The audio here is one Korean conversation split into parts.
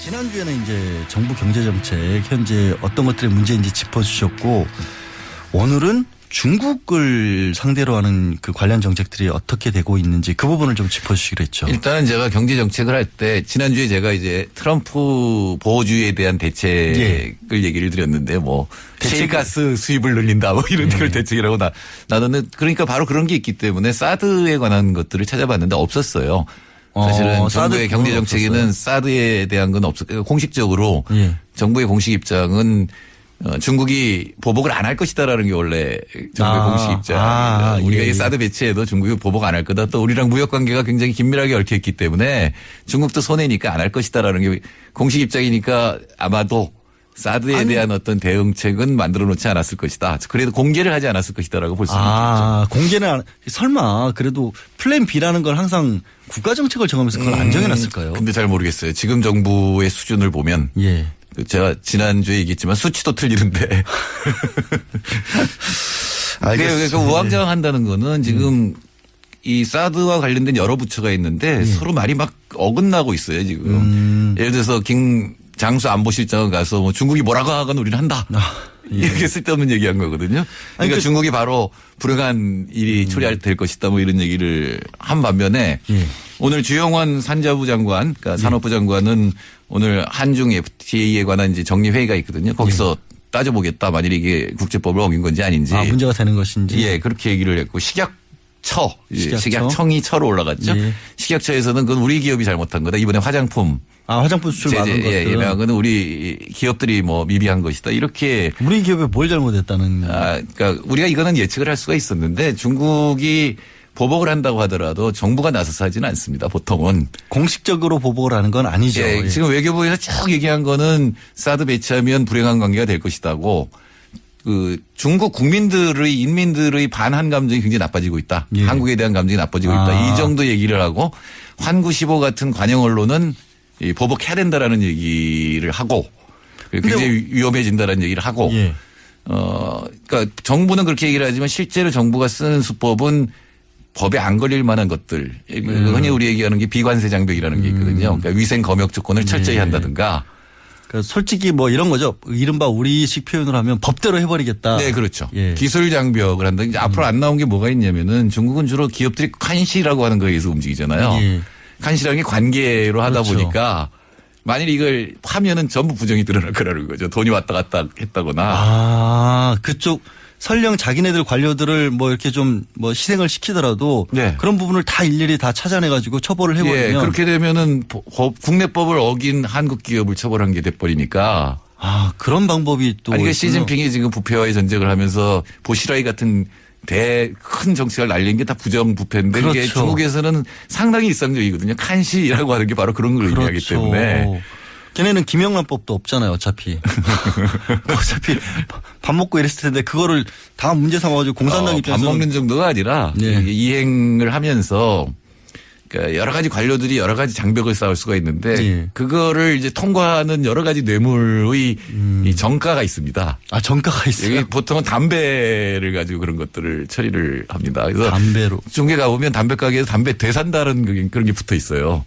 지난주에는 이제 정부 경제정책 현재 어떤 것들의 문제인지 짚어주셨고 오늘은 중국을 상대로 하는 그 관련 정책들이 어떻게 되고 있는지 그 부분을 좀 짚어주시기로 했죠. 일단은 제가 경제 정책을 할 때 지난주에 제가 이제 트럼프 보호주의에 대한 대책을 얘기를 드렸는데 뭐 셰일가스 수입을 늘린다 뭐 이런 걸 대책이라고 나는 그러니까 바로 그런 게 있기 때문에 사드에 관한 것들을 찾아봤는데 없었어요. 사실은 정부의 경제 정책에는 사드에 대한 건 없었고 공식적으로 정부의 공식 입장은 중국이 보복을 안 할 것이다라는 게 원래 정부의 공식 입장입니다. 우리가 이 사드 배치에도 중국이 보복 안 할 거다. 또 우리랑 무역 관계가 굉장히 긴밀하게 얽혀 있기 때문에 중국도 손해니까 안 할 것이다라는 게 공식 입장이니까 아마도 사드에 대한 어떤 대응책은 만들어 놓지 않았을 것이다. 그래도 공개를 하지 않았을 것이다라고 볼 수 있겠죠. 공개는 설마 그래도 플랜 B라는 걸 항상 국가 정책을 정하면서 그걸 안 정해놨을까요? 근데 잘 모르겠어요. 지금 정부의 수준을 보면 제가 지난주에 얘기했지만 수치도 틀리는데. 그러니까 우왕좌왕한다는 거는 지금 이 사드와 관련된 여러 부처가 있는데 서로 말이 막 어긋나고 있어요 지금. 예를 들어서 장수 안보실장은 가서 뭐 중국이 뭐라고 하건 우리는 한다. 이렇게 쓸데없는 얘기한 거거든요. 그러니까 중국이 바로 불행한 일이 초래될 것이다 뭐 이런 얘기를 한 반면에 오늘 주영환 산자부 장관, 그러니까 산업부 장관은 오늘 한중 FTA에 관한 이제 정리회의가 있거든요. 거기서 따져보겠다. 만일 이게 국제법을 어긴 건지 아닌지. 문제가 되는 것인지. 그렇게 얘기를 했고 식약청이 처로 올라갔죠. 식약처에서는 그건 우리 기업이 잘못한 거다. 이번에 화장품. 화장품 수출 막은 것들. 예매한 거는 우리 기업들이 뭐 미비한 것이다. 이렇게. 우리 기업이 뭘 잘못했다는. 그러니까 우리가 이거는 예측을 할 수가 있었는데 중국이 보복을 한다고 하더라도 정부가 나서서 하지는 않습니다. 보통은. 공식적으로 보복을 하는 건 아니죠. 지금 외교부에서 쭉 얘기한 거는 사드 배치하면 불행한 관계가 될 것이다고. 중국 인민들의 반한 감정이 굉장히 나빠지고 있다. 한국에 대한 감정이 나빠지고 있다. 이 정도 얘기를 하고 환구시보 같은 관영 언론은 보복해야 된다라는 얘기를 하고 굉장히 위험해진다라는 얘기를 하고 그러니까 정부는 그렇게 얘기를 하지만 실제로 정부가 쓰는 수법은 법에 안 걸릴 만한 것들. 흔히 우리 얘기하는 게 비관세 장벽이라는 게 있거든요. 그러니까 위생 검역 조건을 철저히 한다든가. 그러니까 솔직히 뭐 이런 거죠. 이른바 우리식 표현을 하면 법대로 해버리겠다. 네, 그렇죠. 기술 장벽을 한다. 이제 앞으로 안 나온 게 뭐가 있냐면은 중국은 주로 기업들이 칸시라고 하는 거에 의해서 움직이잖아요. 칸시라는 게 관계로 하다 보니까 만일 이걸 하면은 전부 부정이 드러날 거라는 거죠. 돈이 왔다 갔다 했다거나. 그쪽 설령 자기네들 관료들을 뭐 이렇게 좀 뭐 희생을 시키더라도 그런 부분을 다 일일이 다 찾아내가지고 처벌을 해버리면. 그렇게 되면은 국내법을 어긴 한국 기업을 처벌한 게 돼버리니까. 그런 방법이 또. 그러니까 시진핑이 지금 부패와의 전쟁을 하면서 보시라이 같은 큰 정책을 날린 게 다 부정부패인데 그게 중국에서는 상당히 일상적이거든요. 칸시라고 하는 게 바로 그런 걸 의미하기 때문에. 걔네는 김영란법도 없잖아요. 어차피 밥 먹고 이랬을 텐데 그거를 다 문제 삼아가지고 공산당 입장에서 밥 먹는 정도가 아니라 이행을 하면서 그러니까 여러 가지 관료들이 여러 가지 장벽을 쌓을 수가 있는데 그거를 이제 통과하는 여러 가지 뇌물의 이 정가가 있습니다. 정가가 있어요. 여기 보통은 담배를 가지고 그런 것들을 처리를 합니다. 그래서 담배로 중계 가보면 담배 가게에서 담배 되산다는 그런 게 붙어 있어요.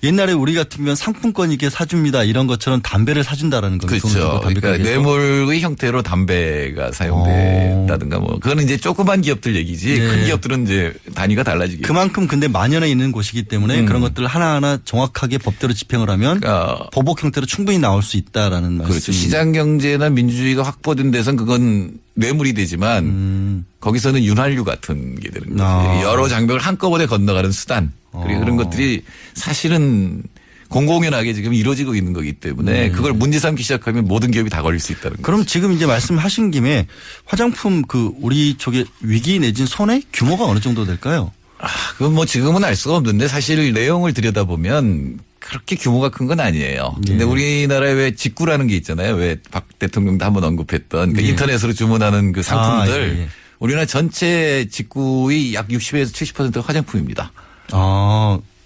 옛날에 우리 같으면 상품권 이렇게 사줍니다. 이런 것처럼 담배를 사준다라는 거죠. 그렇죠. 그러니까 뇌물의 형태로 담배가 사용된다든가 뭐 그거는 이제 조그만 기업들 얘기지 큰 기업들은 이제 단위가 달라지겠죠. 그만큼 근데 만연해 있는 곳이기 때문에 그런 것들을 하나하나 정확하게 법대로 집행을 하면 보복 형태로 충분히 나올 수 있다라는 말씀. 그렇죠. 시장 경제나 민주주의가 확보된 데선 그건 뇌물이 되지만 거기서는 윤활유 같은 게 되는 거죠. 여러 장벽을 한꺼번에 건너가는 수단. 그리고 그런 것들이 사실은 공공연하게 지금 이루어지고 있는 거기 때문에 그걸 문제 삼기 시작하면 모든 기업이 다 걸릴 수 있다는 거죠. 그럼 지금 이제 말씀하신 김에 화장품 우리 쪽에 위기 내진 손해 규모가 어느 정도 될까요? 그건 뭐 지금은 알 수가 없는데 사실 내용을 들여다보면 그렇게 규모가 큰 건 아니에요. 근데 우리나라에 왜 직구라는 게 있잖아요. 왜 박 대통령도 한번 언급했던 그 인터넷으로 주문하는 그 상품들. 우리나라 전체 직구의 약 60에서 70%가 화장품입니다.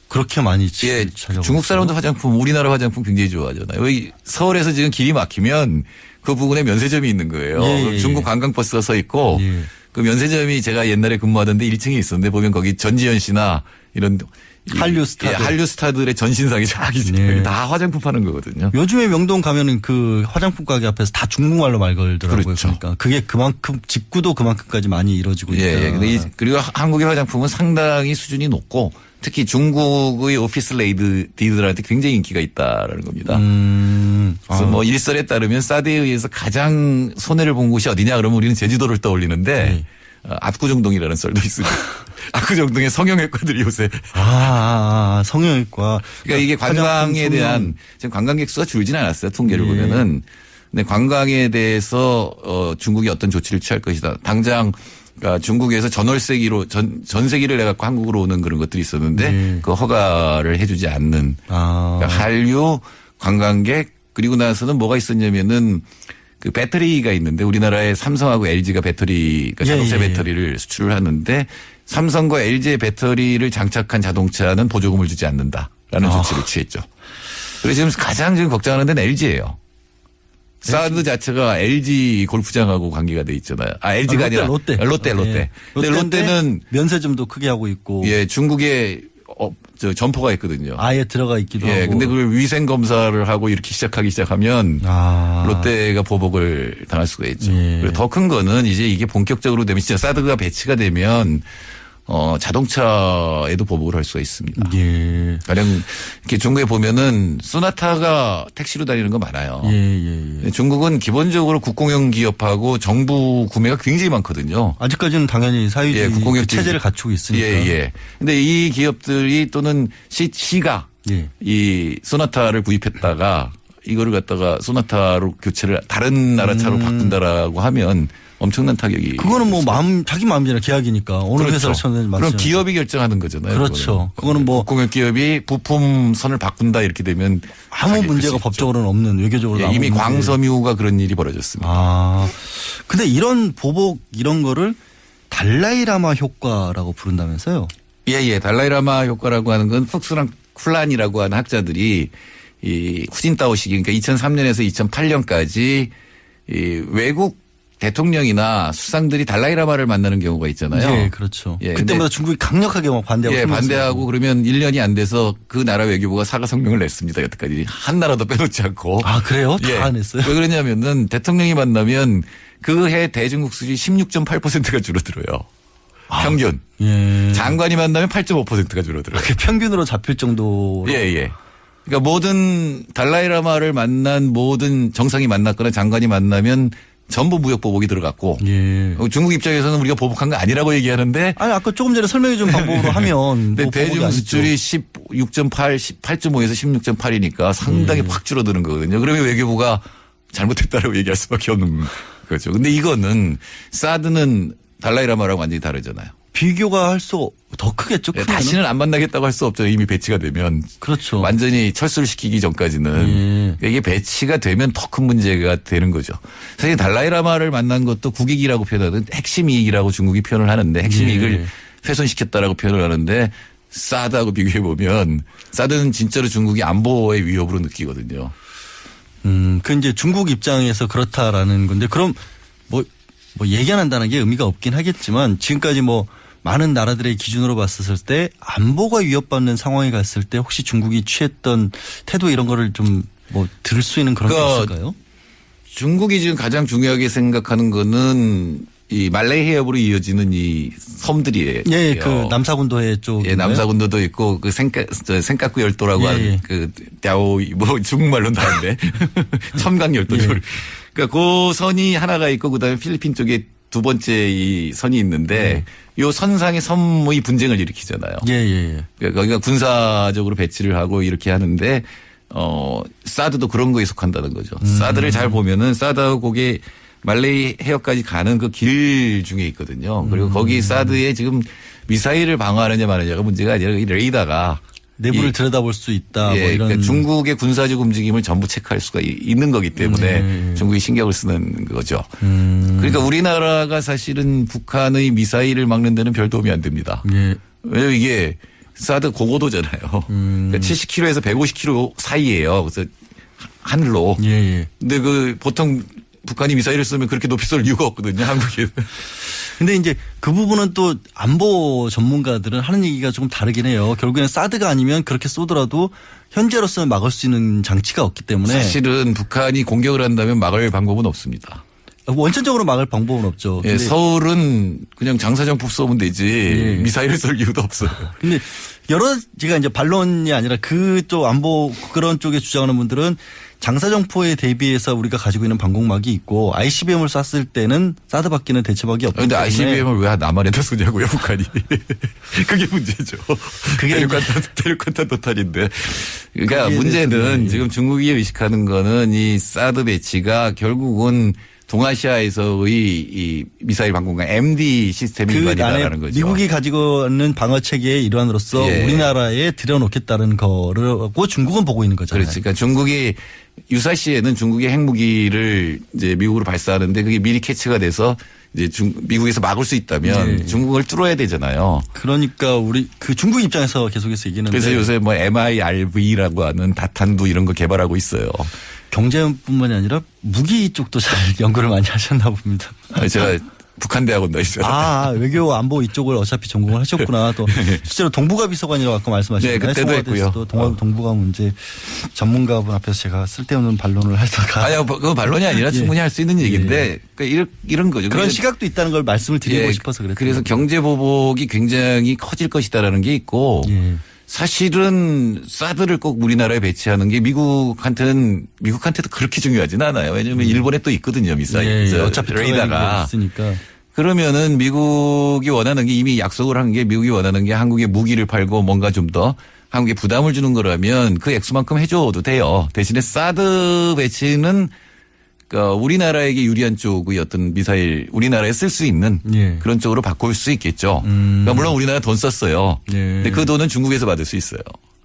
그렇게 많이 중국 사람도 화장품, 우리나라 화장품 굉장히 좋아하잖아요. 여기 서울에서 지금 길이 막히면 그 부근에 면세점이 있는 거예요. 중국 관광버스가 서 있고 그 면세점이 제가 옛날에 근무하던데 1층에 있었는데 보면 거기 전지현 씨나 이런 한류 스타들. 예, 한류 스타들의 전신상이 네. 다 화장품 파는 거거든요. 요즘에 명동 가면은 그 화장품 가게 앞에서 다 중국말로 말 걸더라고요. 그렇죠. 그러니까 그게 그만큼 직구도 그만큼까지 많이 이루어지고 있다. 예, 근데 그리고 한국의 화장품은 상당히 수준이 높고 특히 중국의 오피스 레이디들한테 굉장히 인기가 있다라는 겁니다. 그래서 뭐 일설에 따르면 사드에 의해서 가장 손해를 본 곳이 어디냐 그러면 우리는 제주도를 떠올리는데 압구정동이라는 썰도 있습니다. 압구정동의 성형외과들이 요새. 성형외과. 그러니까 이게 관광에 대한 지금 관광객 수가 줄진 않았어요. 통계를 보면은. 근데 관광에 대해서 중국이 어떤 조치를 취할 것이다. 당장 그러니까 중국에서 전월세기로 전세기를 내갖고 한국으로 오는 그런 것들이 있었는데 그 허가를 해주지 않는 그러니까 한류 관광객 그리고 나서는 뭐가 있었냐면은 그 배터리가 있는데 우리나라에 삼성하고 LG가 배터리 그러니까 자동차 배터리를 수출을 하는데 삼성과 LG의 배터리를 장착한 자동차는 보조금을 주지 않는다라는 조치를 취했죠. 그래서 지금 가장 지금 걱정하는 데는 LG예요. 사드 자체가 LG 골프장하고 관계가 돼 있잖아요. LG가 아니라 롯데. 롯데. 네. 근데 롯데는 면세점도 크게 하고 있고. 예, 중국에 점포가 있거든요. 아예 들어가 있기도 예, 하고. 근데 그걸 위생 검사를 하고 이렇게 시작하면 롯데가 보복을 당할 수가 있죠. 그리고 더 큰 거는 이제 이게 본격적으로 되면 진짜 사드가 배치가 되면 자동차에도 보복을 할 수가 있습니다. 예. 가령 이렇게 중국에 보면은 소나타가 택시로 다니는 거 많아요. 중국은 기본적으로 국공용 기업하고 정부 구매가 굉장히 많거든요. 아직까지는 당연히 사회주의 국공용 체제를 갖추고 있으니까. 근데 이 기업들이 또는 시가 이 소나타를 구입했다가 이거를 갖다가 소나타로 교체를 다른 나라 차로 바꾼다라고 하면 엄청난 타격이. 그거는 뭐 자기 마음대로 계약이니까 어느 회사를 쳤는지 그럼 기업이 결정하는 거잖아요. 그렇죠. 그거는 뭐 국공용 기업이 부품 선을 바꾼다 이렇게 되면 아무 문제가 법적으로는 없는 외교적으로 이미 광섬유가 그런 일이 벌어졌습니다. 근데 이런 보복 이런 거를 달라이라마 효과라고 부른다면서요? 예. 달라이라마 효과라고 하는 건 푹스랑 쿨란이라고 하는 학자들이 이 후진타오 시기 그러니까 2003년에서 2008년까지 이 외국 대통령이나 수상들이 달라이라마를 만나는 경우가 있잖아요. 예, 그렇죠. 그때마다 중국이 강력하게 막 반대하고. 반대하고 그러면 1년이 안 돼서 그 나라 외교부가 사과 성명을 냈습니다. 여태까지 한 나라도 빼놓지 않고. 그래요? 다 안 했어요? 왜 그러냐면은 대통령이 만나면 그 해 대중국 수지 16.8%가 줄어들어요. 평균. 장관이 만나면 8.5%가 줄어들어요. 그게 평균으로 잡힐 정도로. 그러니까 모든 달라이라마를 만난 모든 정상이 만났거나 장관이 만나면 전부 무역 보복이 들어갔고 중국 입장에서는 우리가 보복한 거 아니라고 얘기하는데 아까 조금 전에 설명해 준 방법으로 하면 근데 대중 수출이 16.8, 18.5에서 16.8이니까 상당히 확 줄어드는 거거든요. 그러면 외교부가 잘못했다라고 얘기할 수밖에 없는 거죠. 근데 이거는 사드는 달라이라마랑 완전히 다르잖아요. 비교가 할 수 더 크겠죠. 다시는 안 만나겠다고 할 수 없죠. 이미 배치가 되면. 그렇죠. 완전히 철수를 시키기 전까지는. 이게 배치가 되면 더 큰 문제가 되는 거죠. 사실 달라이라마를 만난 것도 국익이라고 표현하는 핵심 이익이라고 중국이 표현을 하는데 핵심 이익을 훼손시켰다라고 표현을 하는데 사드하고 비교해 보면 사드는 진짜로 중국이 안보의 위협으로 느끼거든요. 그 이제 중국 입장에서 그렇다라는 건데 그럼 뭐 얘기 안 한다는 게 의미가 없긴 하겠지만 지금까지 뭐 많은 나라들의 기준으로 봤을 때 안보가 위협받는 상황에 갔을 때 혹시 중국이 취했던 태도 이런 거를 좀 뭐 들을 수 있는 그런 게 있을까요? 중국이 지금 가장 중요하게 생각하는 거는 이 말레이 해협으로 이어지는 이 섬들이에요. 그 남사군도해 쪽. 남사군도도 있고 그 생까쿠 열도라고 하는 그 갸오 뭐 중국말로 나는데 첨강 열도. 그러니까 그 선이 하나가 있고 그다음에 필리핀 쪽에 두 번째 이 선이 있는데 요 선상의 섬의 분쟁을 일으키잖아요. 그러니까 거기가 군사적으로 배치를 하고 이렇게 하는데 사드도 그런 거에 속한다는 거죠. 사드를 잘 보면은 사드하고 거기 말레이 해협까지 가는 그 길 중에 있거든요. 그리고 거기 사드에 지금 미사일을 방어하느냐 마느냐가 문제가 아니라 이 레이더가 내부를 들여다볼 수 있다. 뭐 이런. 그러니까 중국의 군사적 움직임을 전부 체크할 수가 있는 거기 때문에 중국이 신경을 쓰는 거죠. 그러니까 우리나라가 사실은 북한의 미사일을 막는 데는 별 도움이 안 됩니다. 왜냐하면 이게 사드 고고도잖아요. 그러니까 70km에서 150km 사이예요. 그래서 하늘로. 근데 그 보통 북한이 미사일을 쏘면 그렇게 높이 쏠 이유가 없거든요. 한국에. 근데 이제 그 부분은 또 안보 전문가들은 하는 얘기가 조금 다르긴 해요. 결국에는 사드가 아니면 그렇게 쏘더라도 현재로서는 막을 수 있는 장치가 없기 때문에 사실은 북한이 공격을 한다면 막을 방법은 없습니다. 원천적으로 막을 방법은 없죠. 예, 근데 서울은 그냥 장사정법 쏘면 되지 예. 미사일을 쏠 이유도 없어요. 근데 여러 제가 이제 반론이 아니라 그쪽 안보 그런 쪽에 주장하는 분들은 장사정포에 대비해서 우리가 가지고 있는 방공막이 있고 ICBM을 쐈을 때는 사드밖에는 대처막이 없기 그런데 때문에 ICBM을 왜 남한에다 쏘냐고요, 북한이. 그게 문제죠. 그게 대륙간탄 도탈인데. 그러니까 거기에 문제는 대해서는 지금 중국이 의식하는 거는 이 사드 배치가 결국은 동아시아에서의 이 미사일 방공간 MD 시스템이 그 일반이다라는 안에 거죠. 미국이 가지고 있는 방어 체계의 일환으로서 예. 우리나라에 들여놓겠다는 거를 중국은 보고 있는 거잖아요. 그렇지. 그러니까 중국이 유사시에는 중국의 핵무기를 이제 미국으로 발사하는데 그게 미리 캐치가 돼서 이제 미국에서 막을 수 있다면 네. 중국을 뚫어야 되잖아요. 그러니까 우리 그 중국 입장에서 계속해서 얘기하는데 그래서 요새 뭐 MIRV라고 하는 다탄두 이런 거 개발하고 있어요. 경제뿐만이 아니라 무기 쪽도 잘 연구를 많이 하셨나 봅니다. 제가 북한 대학원 다니잖아요. 외교 안보 이쪽을 어차피 전공을 하셨구나. 또 실제로 동북아 비서관이라고 아까 말씀하셨잖아요. 네, 그때도 했고요. 또 동북아 문제 전문가분 앞에서 제가 쓸데없는 반론을 하다가 아니요, 그거 반론이 아니라 충분히 할 수 있는 얘기인데 그러니까 이런 거죠. 그런 시각도 있다는 걸 말씀을 드리고 싶어서 그랬어요. 그래서 경제 보복이 굉장히 커질 것이다라는 게 있고 예. 사실은 사드를 꼭 우리나라에 배치하는 게 미국한테도 그렇게 중요하진 않아요. 왜냐하면 일본에 또 있거든요, 미사일. 어차피 레이더가. 있으니까. 그러면은 미국이 원하는 게 이미 약속을 한 게 미국이 원하는 게 한국에 무기를 팔고 뭔가 좀 더 한국에 부담을 주는 거라면 그 액수만큼 해줘도 돼요. 대신에 사드 배치는 그러니까 우리나라에게 유리한 쪽의 어떤 미사일 우리나라에 쓸 수 있는 예. 그런 쪽으로 바꿀 수 있겠죠. 그러니까 물론 우리나라 돈 썼어요. 예. 근데 그 돈은 중국에서 받을 수 있어요.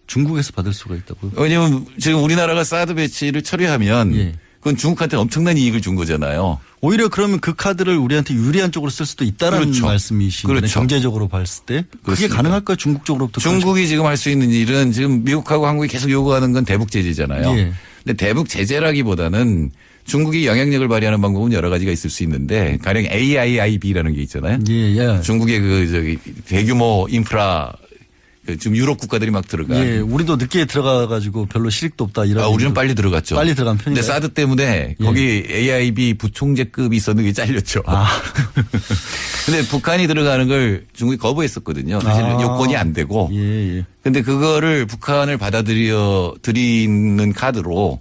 중국에서 받을 수가 있다고요? 왜냐하면 지금 우리나라가 사드 배치를 처리하면 예. 그건 중국한테 엄청난 이익을 준 거잖아요. 오히려 그러면 그 카드를 우리한테 유리한 쪽으로 쓸 수도 있다는 그렇죠. 말씀이신 거네요. 그렇죠. 경제적으로 봤을 때. 그게 그렇습니다. 가능할까요? 중국 쪽으로부터. 중국이 지금 할 수 있는 일은 지금 미국하고 한국이 계속 요구하는 건 대북 제재잖아요. 예. 근데 대북 제재라기보다는 중국이 영향력을 발휘하는 방법은 여러 가지가 있을 수 있는데 가령 AIIB라는 게 있잖아요. 예. 중국의 대규모 인프라 지금 유럽 국가들이 막 들어간. 예, 우리도 늦게 들어가가지고 별로 실익도 없다 이런. 우리는 빨리 들어갔죠. 빨리 들어간 편인데. 근데 사드 때문에 거기 AIB 부총재급이 있었는데 잘렸죠. 근데 북한이 들어가는 걸 중국이 거부했었거든요. 사실 요건이 안 되고. 예. 근데 그거를 북한을 드리는 카드로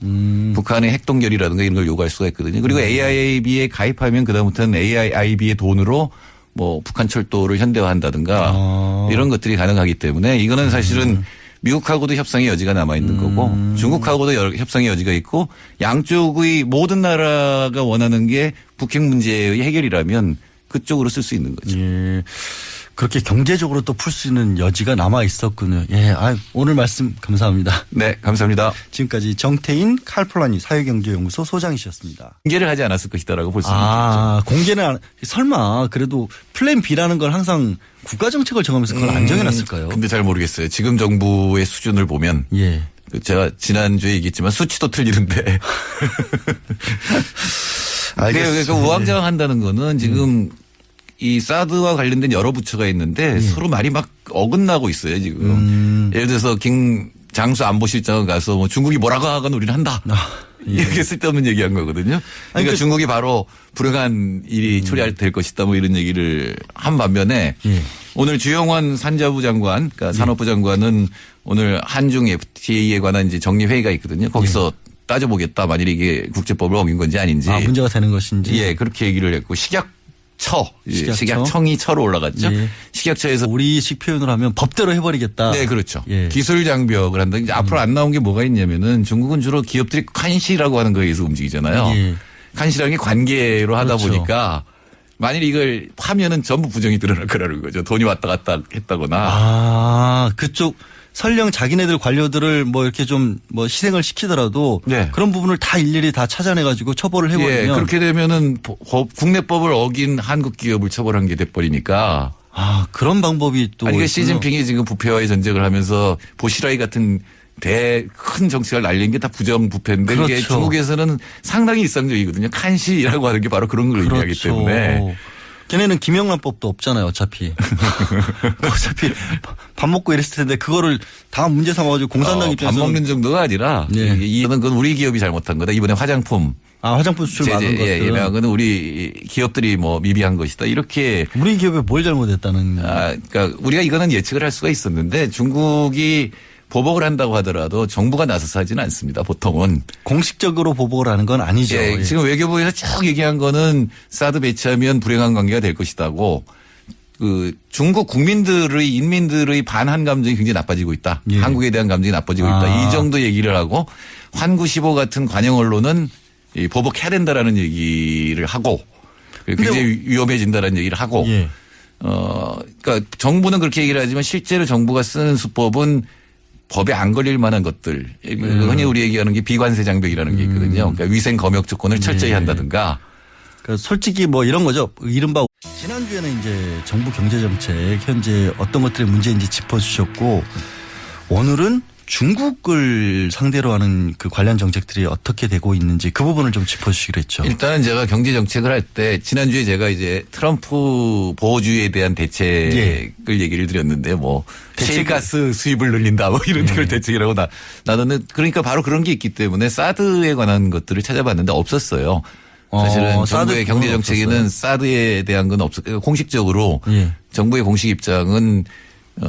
북한의 핵동결이라든가 이런 걸 요구할 수가 있거든요. 그리고 AIB에 가입하면 그다음부터는 AIB의 돈으로 뭐 북한 철도를 현대화한다든가 이런 것들이 가능하기 때문에 이거는 사실은 미국하고도 협상의 여지가 남아 있는 거고 중국하고도 협상의 여지가 있고 양쪽의 모든 나라가 원하는 게 북핵 문제의 해결이라면 그쪽으로 쓸 수 있는 거죠. 예. 그렇게 경제적으로 또 풀 수 있는 여지가 남아 있었군요. 예. 오늘 말씀 감사합니다. 네, 감사합니다. 지금까지 정태인 칼폴라니 사회경제연구소 소장이셨습니다. 공개를 하지 않았을 것이다라고 볼 수 있겠죠. 공개는 설마 그래도 플랜 B라는 걸 항상 국가정책을 정하면서 그걸 안 정해놨을까요? 근데 잘 모르겠어요. 지금 정부의 수준을 보면 예. 제가 지난주에 얘기했지만 수치도 틀리는데. 그러니까 우왕좌왕한다는 거는 지금 이 사드와 관련된 여러 부처가 있는데 서로 말이 막 어긋나고 있어요 지금. 예를 들어서 장수 안보실장을 가서 뭐 중국이 뭐라고 하건 우리는 한다. 이렇게 쓸데없는 얘기한 거거든요. 그러니까 중국이 바로 불행한 일이 초래될 것이다 뭐 이런 얘기를 한 반면에 오늘 주영환 산자부 장관, 그러니까 산업부 장관은 오늘 한중 FTA에 관한 이제 정리회의가 있거든요. 거기서 따져보겠다. 만일 이게 국제법을 어긴 건지 아닌지. 문제가 되는 것인지. 예, 그렇게 얘기를 했고 식약청이 처로 올라갔죠. 예. 식약처에서 우리식 표현을 하면 법대로 해버리겠다. 네, 그렇죠. 예. 기술 장벽을 한다. 이제 앞으로 안 나온 게 뭐가 있냐면은 중국은 주로 기업들이 칸시라고 하는 거에 의해서 움직이잖아요. 예. 칸시라는 게 관계로 하다 그렇죠. 보니까 만일 이걸 파면은 전부 부정이 드러날 거라는 거죠. 돈이 왔다 갔다 했다거나. 그쪽 설령 자기네들 관료들을 뭐 이렇게 좀 뭐 희생을 시키더라도 네. 그런 부분을 다 일일이 다 찾아내가지고 처벌을 해버리면. 예, 그렇게 되면은 국내법을 어긴 한국 기업을 처벌한 게 돼버리니까. 그런 방법이 또. 그러니까 시진핑이 지금 부패와의 전쟁을 하면서 보시라이 같은 큰 정책을 날린 게 다 부정부패인데 그렇죠. 이게 중국에서는 상당히 일상적이거든요. 칸시라고 하는 게 바로 그런 걸 의미하기 때문에. 걔네는 김영란법도 없잖아요, 어차피. 어차피 밥 먹고 이랬을 텐데 그거를 다 문제 삼아가지고 공산당 밥 입장에서 먹는 정도가 아니라 예. 이거는 그건 우리 기업이 잘못한 거다. 이번에 화장품 화장품 수출 막은 것들. 예매한 거는 우리 기업들이 뭐 미비한 것이다. 이렇게 우리 기업에 뭘 잘못했다는. 그러니까 우리가 이거는 예측을 할 수가 있었는데 중국이 보복을 한다고 하더라도 정부가 나서서 하지는 않습니다. 보통은. 공식적으로 보복을 하는 건 아니죠. 예, 예. 지금 외교부에서 쭉 얘기한 거는 사드 배치하면 불행한 관계가 될 것이다고 그 중국 국민들의 인민들의 반한 감정이 굉장히 나빠지고 있다. 예. 한국에 대한 감정이 나빠지고 있다. 이 정도 얘기를 하고 환구15 같은 관영 언론은 이 보복해야 된다라는 얘기를 하고 굉장히 위험해진다라는 얘기를 하고 예. 그러니까 정부는 그렇게 얘기를 하지만 실제로 정부가 쓰는 수법은 법에 안 걸릴 만한 것들. 흔히 우리 얘기하는 게 비관세 장벽이라는 게 있거든요. 그러니까 위생 검역 조건을 철저히 한다든가. 그러니까 솔직히 뭐 이런 거죠. 이른바 지난주에는 이제 정부 경제정책 현재 어떤 것들이 문제인지 짚어주셨고 오늘은 중국을 상대로 하는 그 관련 정책들이 어떻게 되고 있는지 그 부분을 좀 짚어주시기로 했죠. 일단은 제가 경제 정책을 할 때 지난주에 제가 이제 트럼프 보호주의에 대한 대책을 얘기를 드렸는데 뭐 셰일가스 수입을 늘린다 뭐 이런 걸 대책이라고 나는 그러니까 바로 그런 게 있기 때문에 사드에 관한 것들을 찾아봤는데 없었어요. 사실은 정부의 경제 정책에는 사드에 대한 건 없었고 공식적으로 정부의 공식 입장은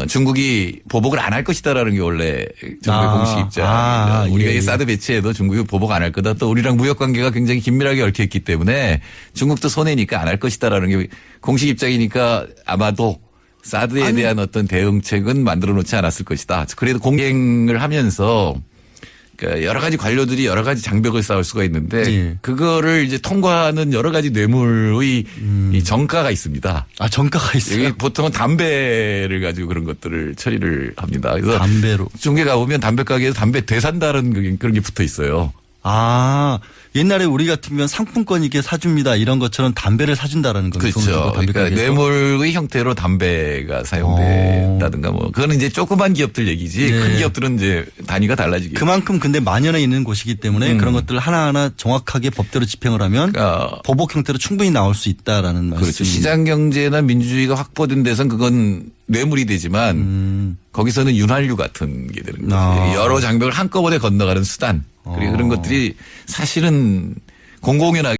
중국이 보복을 안 할 것이다라는 게 원래 정부의 공식 입장. 우리가 이 사드 배치해도 중국이 보복 안 할 거다. 또 우리랑 무역 관계가 굉장히 긴밀하게 얽혀 있기 때문에 중국도 손해니까 안 할 것이다라는 게 공식 입장이니까 아마도 사드에 대한 어떤 대응책은 만들어 놓지 않았을 것이다. 그래도 공행을 하면서 그러니까 여러 가지 관료들이 여러 가지 장벽을 쌓을 수가 있는데 그거를 이제 통과하는 여러 가지 뇌물의 이 정가가 있습니다. 정가가 있어요. 여기 보통은 담배를 가지고 그런 것들을 처리를 합니다. 그래서 담배로. 중국에 가보면 담배 가게에서 담배 되산다는 그런 게 붙어 있어요. 옛날에 우리 같으면 상품권 이게 사줍니다. 이런 것처럼 담배를 사준다라는 거죠. 그렇죠. 그러니까 뇌물의 형태로 담배가 사용됐다든가 뭐 그거는 이제 조그만 기업들 얘기지 큰 기업들은 이제 단위가 달라지겠죠. 그만큼 근데 만연해 있는 곳이기 때문에 그런 것들을 하나하나 정확하게 법대로 집행을 하면 보복 형태로 충분히 나올 수 있다라는 말씀. 그렇죠. 시장 경제나 민주주의가 확보된 데선 그건 뇌물이 되지만 거기서는 윤활유 같은 게 되는 거죠. 여러 장벽을 한꺼번에 건너가는 수단. 그리고 그런 것들이 사실은 공공연하게